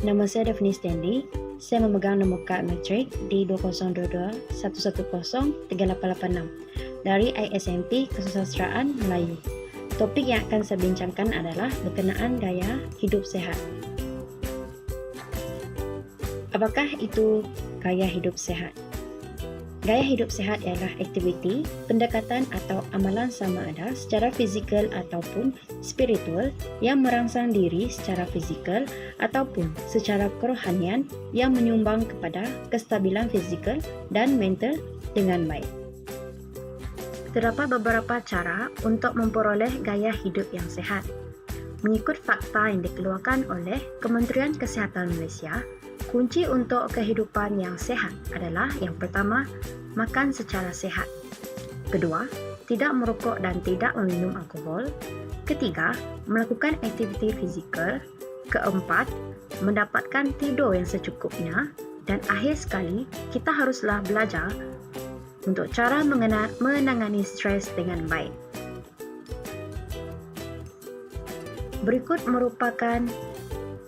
Nama saya Daphne Stanley. Saya memegang nombor kad matrik di 2022-110-3886 dari ISMP Kesusastraan Melayu. Topik yang akan saya bincangkan adalah berkenaan gaya hidup sehat. Apakah itu gaya hidup sehat? Gaya hidup sehat ialah aktiviti, pendekatan atau amalan sama ada secara fizikal ataupun spiritual yang merangsang diri secara fizikal ataupun secara kerohanian yang menyumbang kepada kestabilan fizikal dan mental dengan baik. Terdapat beberapa cara untuk memperoleh gaya hidup yang sehat. Mengikut fakta yang dikeluarkan oleh Kementerian Kesihatan Malaysia, kunci untuk kehidupan yang sehat adalah yang pertama, makan secara sehat. Kedua, tidak merokok dan tidak meminum alkohol. Ketiga, melakukan aktiviti fizikal. Keempat, mendapatkan tidur yang secukupnya. Dan akhir sekali, kita haruslah belajar untuk cara menangani stres dengan baik. Berikut merupakan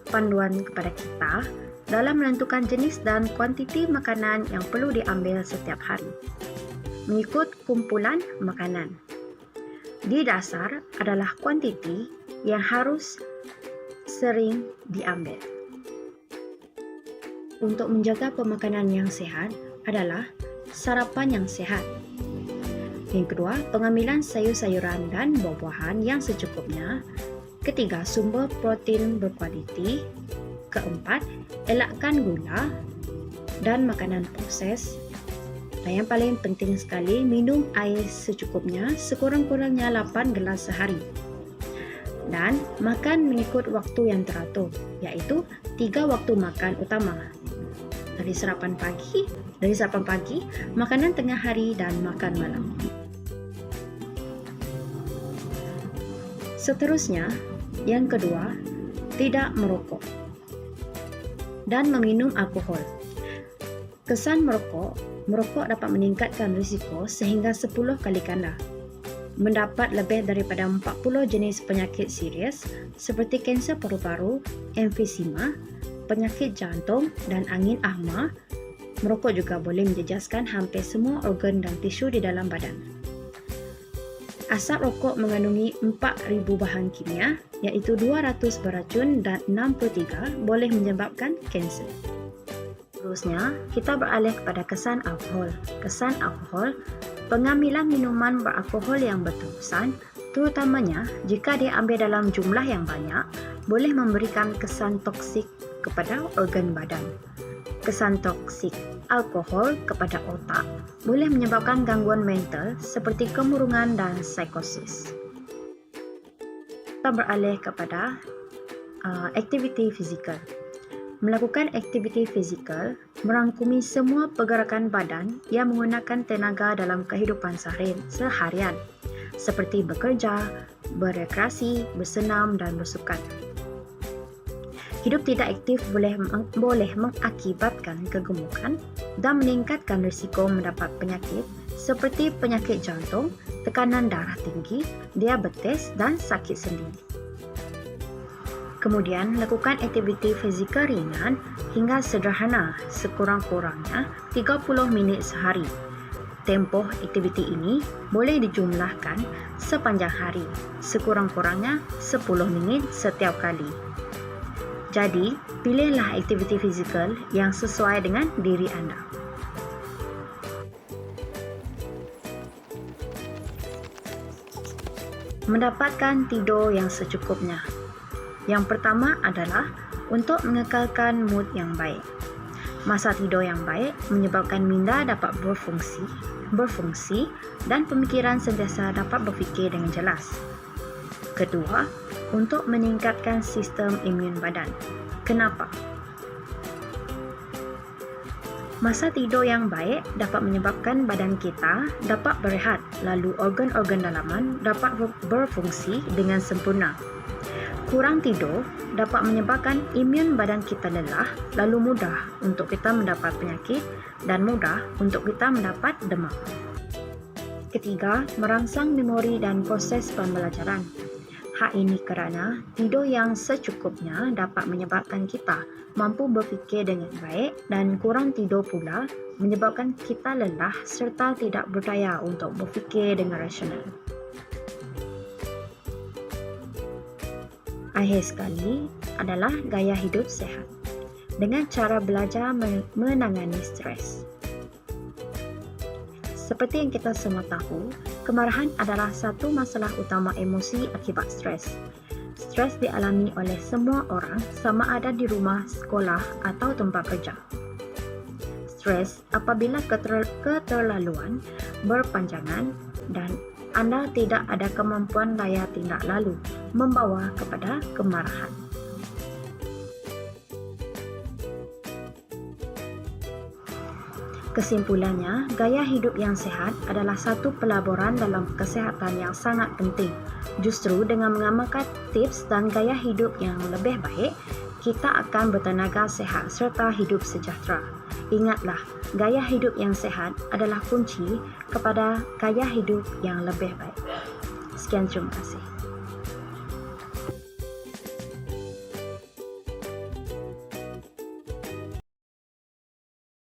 panduan kepada kita dalam menentukan jenis dan kuantiti makanan yang perlu diambil setiap hari. Mengikut kumpulan makanan. Di dasar adalah kuantiti yang harus sering diambil. Untuk menjaga pemakanan yang sehat adalah sarapan yang sehat. Yang kedua, pengambilan sayur-sayuran dan buah-buahan yang secukupnya. Ketiga, sumber protein berkualiti. Keempat, elakkan gula dan makanan proses. Dan yang paling penting sekali, minum air secukupnya, sekurang-kurangnya 8 gelas sehari. Dan makan mengikut waktu yang teratur, iaitu 3 waktu makan utama. Dari sarapan pagi, makanan tengah hari dan makan malam. Seterusnya, yang kedua, tidak merokok dan meminum alkohol. Kesan merokok dapat meningkatkan risiko sehingga 10 kali ganda. Mendapat lebih daripada 40 jenis penyakit serius seperti kanser paru-paru, emfisema, penyakit jantung dan angin ahma. Merokok juga boleh menjejaskan hampir semua organ dan tisu di dalam badan. Asap rokok mengandungi 4,000 bahan kimia, iaitu 200 beracun dan 63 boleh menyebabkan kanser. Seterusnya, kita beralih kepada kesan alkohol. Kesan alkohol, pengambilan minuman beralkohol yang berterusan, terutamanya jika diambil dalam jumlah yang banyak, boleh memberikan kesan toksik kepada organ badan. Kesan toksik alkohol kepada otak boleh menyebabkan gangguan mental seperti kemurungan dan psikosis. Kita beralih kepada aktiviti fizikal. Melakukan aktiviti fizikal merangkumi semua pergerakan badan yang menggunakan tenaga dalam kehidupan seharian, seperti bekerja, berekreasi, bersenam dan bersukan. Hidup tidak aktif boleh mengakibatkan kegemukan dan meningkatkan risiko mendapat penyakit seperti penyakit jantung, tekanan darah tinggi, diabetes dan sakit sendi. Kemudian, lakukan aktiviti fizikal ringan hingga sederhana sekurang-kurangnya 30 minit sehari. Tempoh aktiviti ini boleh dijumlahkan sepanjang hari, sekurang-kurangnya 10 minit setiap kali. Jadi, pilihlah aktiviti fizikal yang sesuai dengan diri anda. Mendapatkan tidur yang secukupnya. Yang pertama adalah untuk mengekalkan mood yang baik. Masa tidur yang baik menyebabkan minda dapat berfungsi dan pemikiran sentiasa dapat berfikir dengan jelas. Kedua, untuk meningkatkan sistem imun badan. Kenapa? Masa tidur yang baik dapat menyebabkan badan kita dapat berehat, lalu organ-organ dalaman dapat berfungsi dengan sempurna. Kurang tidur dapat menyebabkan imun badan kita lelah, lalu mudah untuk kita mendapat penyakit dan mudah untuk kita mendapat demam. Ketiga, merangsang memori dan proses pembelajaran. Hal ini kerana tidur yang secukupnya dapat menyebabkan kita mampu berfikir dengan baik dan kurang tidur pula menyebabkan kita lelah serta tidak berdaya untuk berfikir dengan rasional. Akhir sekali adalah gaya hidup sihat dengan cara belajar menangani stres. Seperti yang kita semua tahu, kemarahan adalah satu masalah utama emosi akibat stres. Stres dialami oleh semua orang sama ada di rumah, sekolah atau tempat kerja. Stres apabila keterlaluan berpanjangan dan anda tidak ada kemampuan layak tindak lalu membawa kepada kemarahan. Kesimpulannya, gaya hidup yang sihat adalah satu pelaburan dalam kesihatan yang sangat penting. Justru dengan mengamalkan tips dan gaya hidup yang lebih baik, kita akan bertenaga sihat serta hidup sejahtera. Ingatlah, gaya hidup yang sihat adalah kunci kepada gaya hidup yang lebih baik. Sekian, terima kasih.